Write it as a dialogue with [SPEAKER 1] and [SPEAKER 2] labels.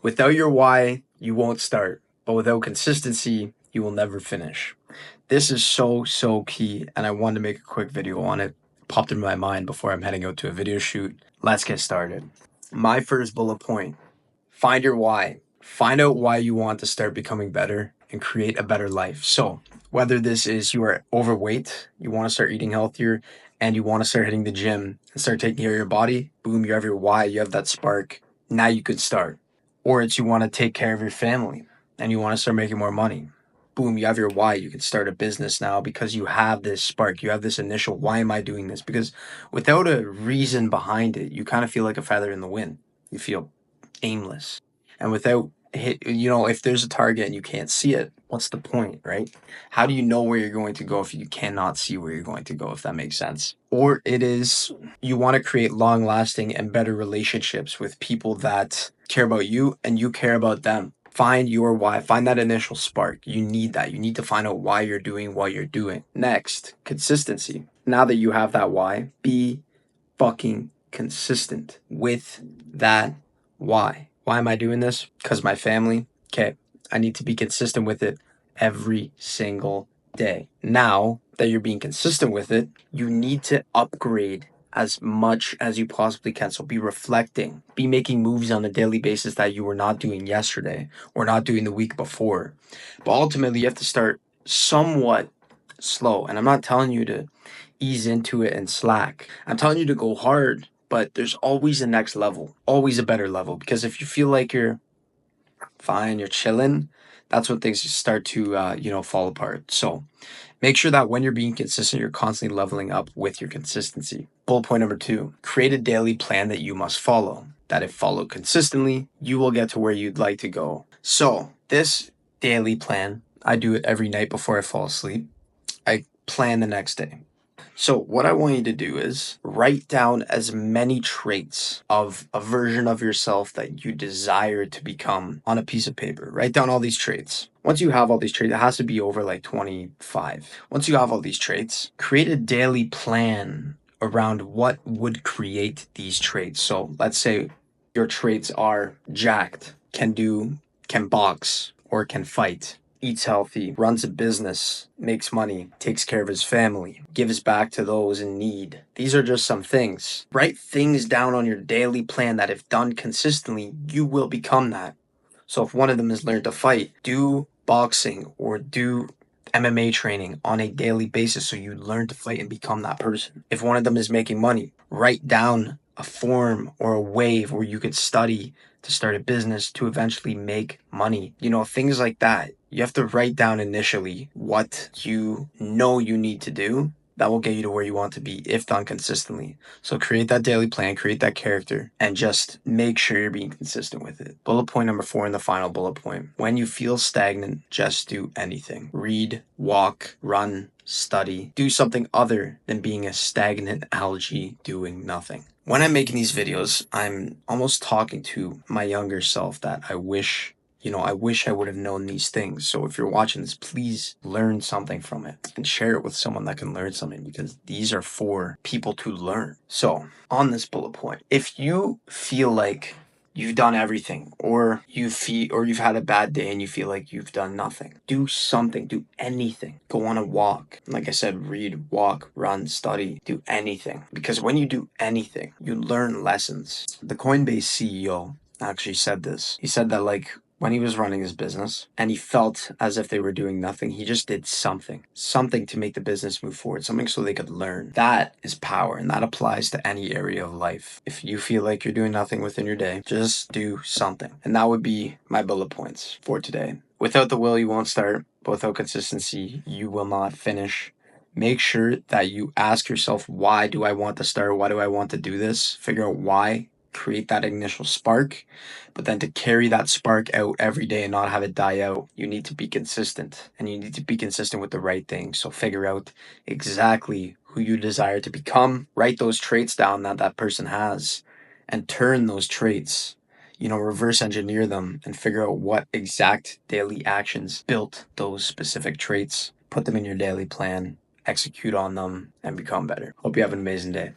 [SPEAKER 1] Without your why, you won't start, but without consistency, you will never finish. This is so key, and I wanted to make a quick video on it. Popped in my mind before I'm heading out to a video shoot. Let's get started. My first bullet point: find your why. Find out why you want to start becoming better and create a better life. So, whether this is you are overweight, you want to start eating healthier, and you want to start hitting the gym and start taking care of your body, boom, you have your why, you have that spark. Now you could start. Or it's you want to take care of your family and you want to start making more money. Boom, you have your why. You can start a business now because you have this spark. You have this initial, why am I doing this? Because without a reason behind it, you kind of feel like a feather in the wind. You feel aimless. And without if there's a target and you can't see it, what's the point, right? How do you know where you're going to go if you cannot see where you're going to go, if that makes sense? Or it is you want to create long lasting and better relationships with people that care about you and you care about them. Find your why. Find that initial spark. You need that. You need to find out why you're doing what you're doing. Next, consistency. Now that you have that why, be fucking consistent with that why. Why am I doing this? Because my family. Okay, I need to be consistent with it every single day. Now that you're being consistent with it, you need to upgrade as much as you possibly can. So be reflecting, be making moves on a daily basis that you were not doing yesterday or not doing the week before. But ultimately, you have to start somewhat slow. And I'm not telling you to ease into it and slack. I'm telling you to go hard, but there's always a next level, always a better level. Because if you feel like you're fine, you're chilling, that's when things start to fall apart. So make sure that when you're being consistent, you're constantly leveling up with your consistency. Bullet point number 2, create a daily plan that you must follow. That if followed consistently, you will get to where you'd like to go. So this daily plan, I do it every night before I fall asleep. I plan the next day. So what I want you to do is write down as many traits of a version of yourself that you desire to become on a piece of paper. Write down all these traits. Once you have all these traits, it has to be over like 25. Once you have all these traits, create a daily plan around what would create these traits. So let's say your traits are jacked, can box, or can fight, eats healthy, runs a business, makes money, takes care of his family, gives back to those in need. These are just some things. Write things down on your daily plan that if done consistently, you will become that. So if one of them is learn to fight, do boxing or do MMA training on a daily basis so you learn to fight and become that person. If one of them is making money, write down a form or a wave where you could study to start a business to eventually make money. Things like that. You have to write down initially what you know you need to do that will get you to where you want to be if done consistently. So create that daily plan, create that character, and just make sure you're being consistent with it. Bullet point number 4 and the final bullet point. When you feel stagnant, just do anything. Read, walk, run, study. Do something other than being a stagnant algae doing nothing. When I'm making these videos, I'm almost talking to my younger self that I wish I would have known these things. So if you're watching this, please learn something from it and share it with someone that can learn something, because these are for people to learn. So on this bullet point, if you feel like you've done everything, or you've had a bad day and you feel like you've done nothing, do something, do anything. Go on a walk. Like I said, read, walk, run, study, do anything. Because when you do anything, you learn lessons. The Coinbase CEO actually said this. He said that when he was running his business and he felt as if they were doing nothing, he just did something to make the business move forward, something so they could learn. That is power, and that applies to any area of life. If you feel like you're doing nothing within your day, just do something. And that would be my bullet points for today. Without the will, you won't start. But without consistency, you will not finish. Make sure that you ask yourself, why do I want to start? Why do I want to do this? Figure out why. Create that initial spark, but then to carry that spark out every day and not have it die out, you need to be consistent, and you need to be consistent with the right things. So figure out exactly who you desire to become, write those traits down that person has, and turn those traits, reverse engineer them and figure out what exact daily actions built those specific traits. Put them in your daily plan, execute on them, and become better. Hope you have an amazing day.